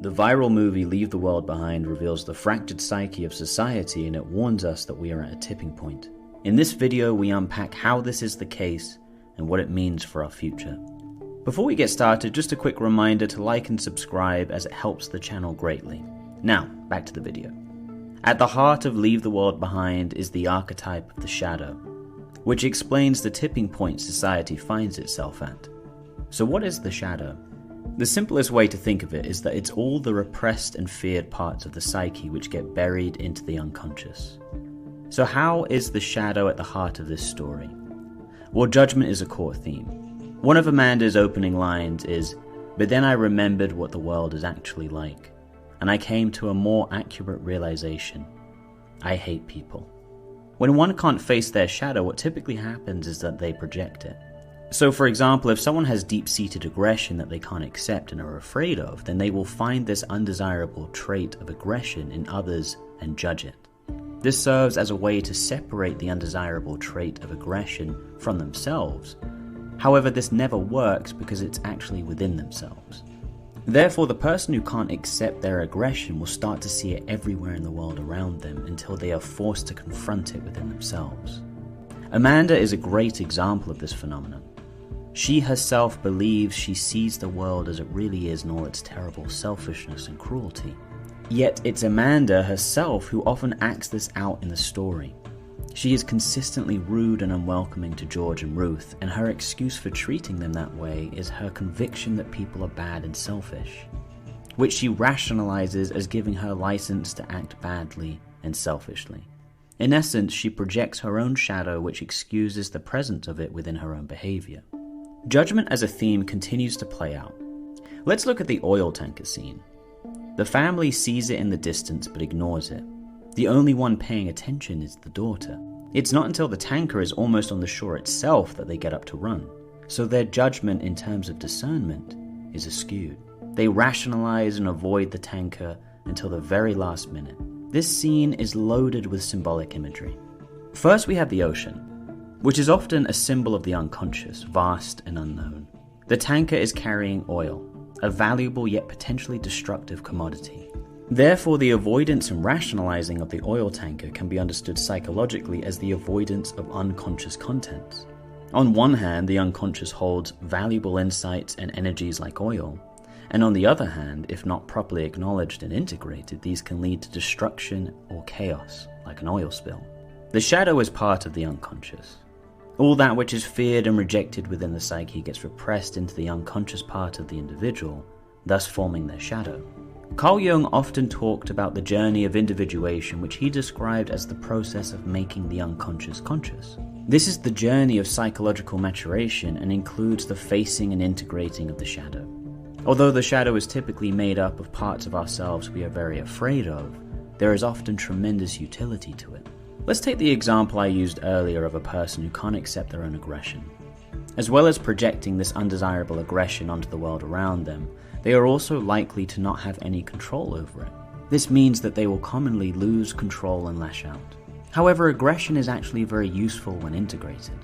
The viral movie Leave the World Behind reveals the fractured psyche of society, and it warns us that we are at a tipping point. In this video, we unpack how this is the case and what it means for our future. Before we get started, just a quick reminder to like and subscribe as it helps the channel greatly. Now, back to the video. At the heart of Leave the World Behind is the archetype of the shadow, which explains the tipping point society finds itself at. So what is the shadow? The simplest way to think of it is that it's all the repressed and feared parts of the psyche which get buried into the unconscious. So how is the shadow at the heart of this story? Well, judgment is a core theme. One of Amanda's opening lines is, "But then I remembered what the world is actually like, and I came to a more accurate realization. I hate people." When one can't face their shadow, what typically happens is that they project it. So for example, if someone has deep-seated aggression that they can't accept and are afraid of, then they will find this undesirable trait of aggression in others and judge it. This serves as a way to separate the undesirable trait of aggression from themselves. However, this never works because it's actually within themselves. Therefore, the person who can't accept their aggression will start to see it everywhere in the world around them until they are forced to confront it within themselves. Amanda is a great example of this phenomenon. She herself believes she sees the world as it really is in all its terrible selfishness and cruelty. Yet it's Amanda herself who often acts this out in the story. She is consistently rude and unwelcoming to George and Ruth, and her excuse for treating them that way is her conviction that people are bad and selfish, which she rationalizes as giving her license to act badly and selfishly. In essence, she projects her own shadow, which excuses the presence of it within her own behavior. Judgment as a theme continues to play out. Let's look at the oil tanker scene. The family sees it in the distance but ignores it. The only one paying attention is the daughter. It's not until the tanker is almost on the shore itself that they get up to run. So their judgment in terms of discernment is askewed. They rationalize and avoid the tanker until the very last minute. This scene is loaded with symbolic imagery. First we have the ocean, which is often a symbol of the unconscious, vast and unknown. The tanker is carrying oil, a valuable yet potentially destructive commodity. Therefore, the avoidance and rationalizing of the oil tanker can be understood psychologically as the avoidance of unconscious contents. On one hand, the unconscious holds valuable insights and energies like oil, and on the other hand, if not properly acknowledged and integrated, these can lead to destruction or chaos, like an oil spill. The shadow is part of the unconscious. All that which is feared and rejected within the psyche gets repressed into the unconscious part of the individual, thus forming their shadow. Carl Jung often talked about the journey of individuation, which he described as the process of making the unconscious conscious. This is the journey of psychological maturation and includes the facing and integrating of the shadow. Although the shadow is typically made up of parts of ourselves we are very afraid of, there is often tremendous utility to it. Let's take the example I used earlier of a person who can't accept their own aggression. As well as projecting this undesirable aggression onto the world around them, they are also likely to not have any control over it. This means that they will commonly lose control and lash out. However, aggression is actually very useful when integrated.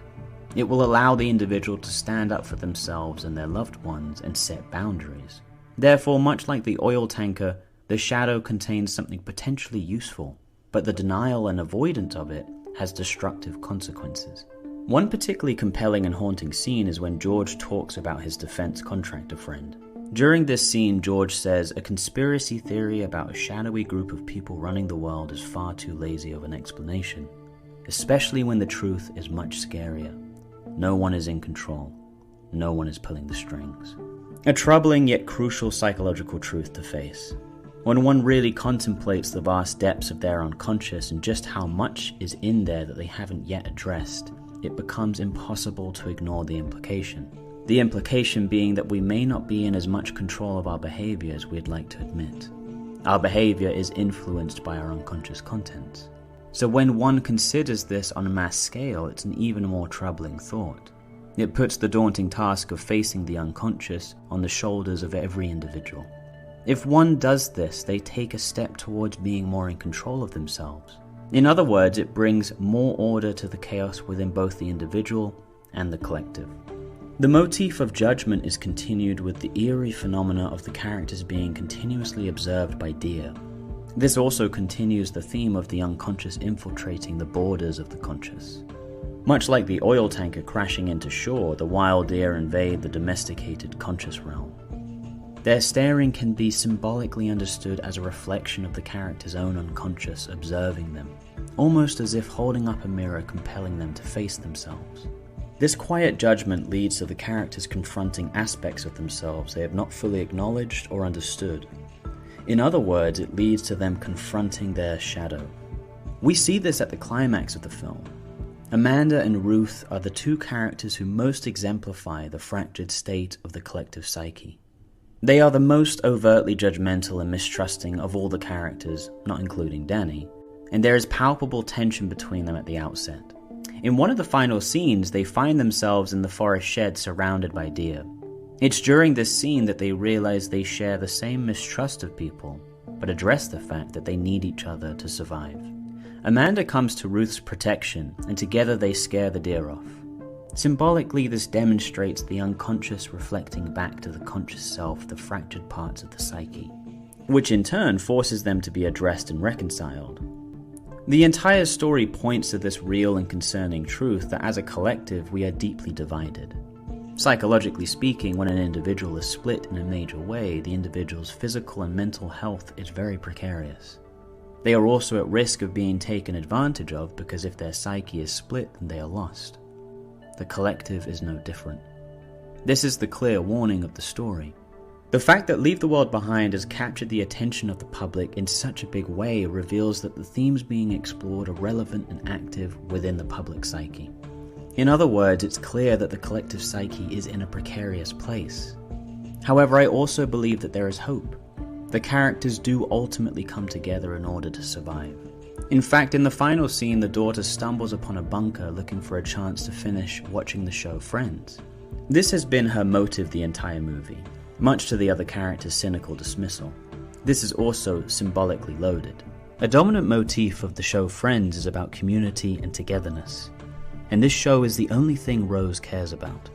It will allow the individual to stand up for themselves and their loved ones and set boundaries. Therefore, much like the oil tanker, the shadow contains something potentially useful, but the denial and avoidance of it has destructive consequences. One particularly compelling and haunting scene is when George talks about his defense contractor friend. During this scene, George says, "A conspiracy theory about a shadowy group of people running the world is far too lazy of an explanation, especially when the truth is much scarier. No one is in control. No one is pulling the strings." A troubling yet crucial psychological truth to face. When one really contemplates the vast depths of their unconscious and just how much is in there that they haven't yet addressed, it becomes impossible to ignore the implication. The implication being that we may not be in as much control of our behavior as we'd like to admit. Our behavior is influenced by our unconscious contents. So when one considers this on a mass scale, it's an even more troubling thought. It puts the daunting task of facing the unconscious on the shoulders of every individual. If one does this, they take a step towards being more in control of themselves. In other words, it brings more order to the chaos within both the individual and the collective. The motif of judgment is continued with the eerie phenomena of the characters being continuously observed by deer. This also continues the theme of the unconscious infiltrating the borders of the conscious. Much like the oil tanker crashing into shore, the wild deer invade the domesticated conscious realm. Their staring can be symbolically understood as a reflection of the character's own unconscious observing them, almost as if holding up a mirror compelling them to face themselves. This quiet judgment leads to the characters confronting aspects of themselves they have not fully acknowledged or understood. In other words, it leads to them confronting their shadow. We see this at the climax of the film. Amanda and Ruth are the two characters who most exemplify the fractured state of the collective psyche. They are the most overtly judgmental and mistrusting of all the characters, not including Danny, and there is palpable tension between them at the outset. In one of the final scenes, they find themselves in the forest shed surrounded by deer. It's during this scene that they realize they share the same mistrust of people, but address the fact that they need each other to survive. Amanda comes to Ruth's protection, and together they scare the deer off. Symbolically, this demonstrates the unconscious reflecting back to the conscious self the fractured parts of the psyche, which in turn forces them to be addressed and reconciled. The entire story points to this real and concerning truth that as a collective we are deeply divided. Psychologically speaking, when an individual is split in a major way, the individual's physical and mental health is very precarious. They are also at risk of being taken advantage of because if their psyche is split, then they are lost. The collective is no different. This is the clear warning of the story. The fact that Leave the World Behind has captured the attention of the public in such a big way reveals that the themes being explored are relevant and active within the public psyche. In other words, it's clear that the collective psyche is in a precarious place. However, I also believe that there is hope. The characters do ultimately come together in order to survive. In fact, in the final scene, the daughter stumbles upon a bunker looking for a chance to finish watching the show Friends. This has been her motive the entire movie, much to the other characters' cynical dismissal. This is also symbolically loaded. A dominant motif of the show Friends is about community and togetherness, and this show is the only thing Rose cares about.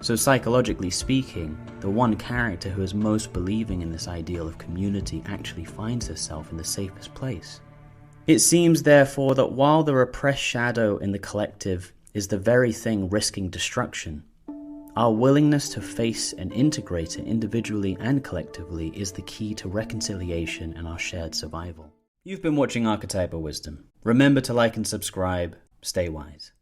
So psychologically speaking, the one character who is most believing in this ideal of community actually finds herself in the safest place. It seems therefore that while the repressed shadow in the collective is the very thing risking destruction, our willingness to face and integrate it individually and collectively is the key to reconciliation and our shared survival. You've been watching Archetypal Wisdom. Remember to like and subscribe. Stay wise.